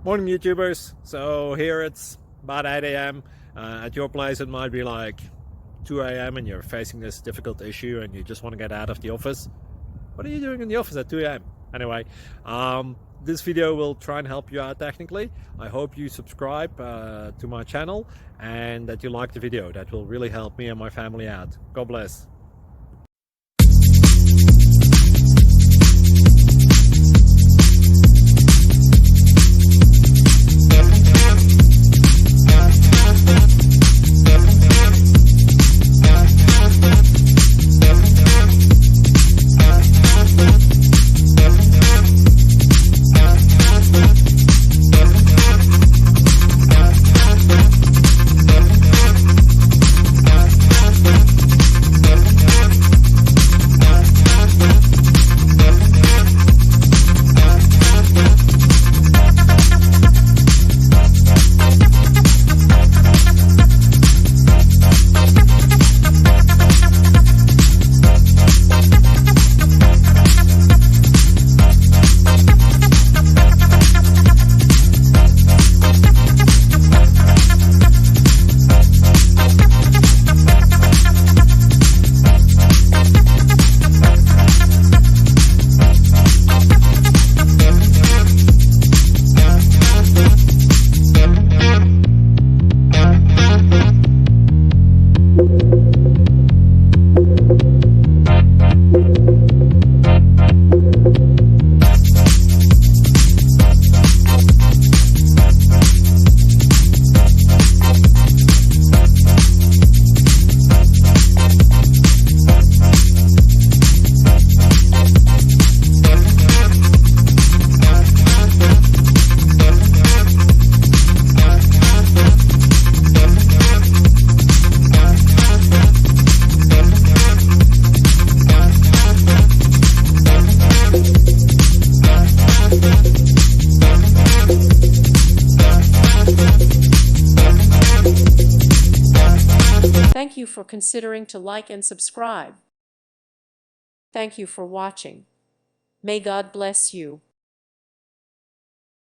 Morning YouTubers. So here it's about 8 a.m. At your place it might be like 2 a.m. and you're facing this difficult issue and you just want to get out of the office. What are you doing in the office at 2 a.m.? Anyway, this video will try and help you out technically. I hope you subscribe to my channel and that you like the video. That will really help me and my family out. God bless. Thank you for considering to like and subscribe. Thank you for watching. May God bless you.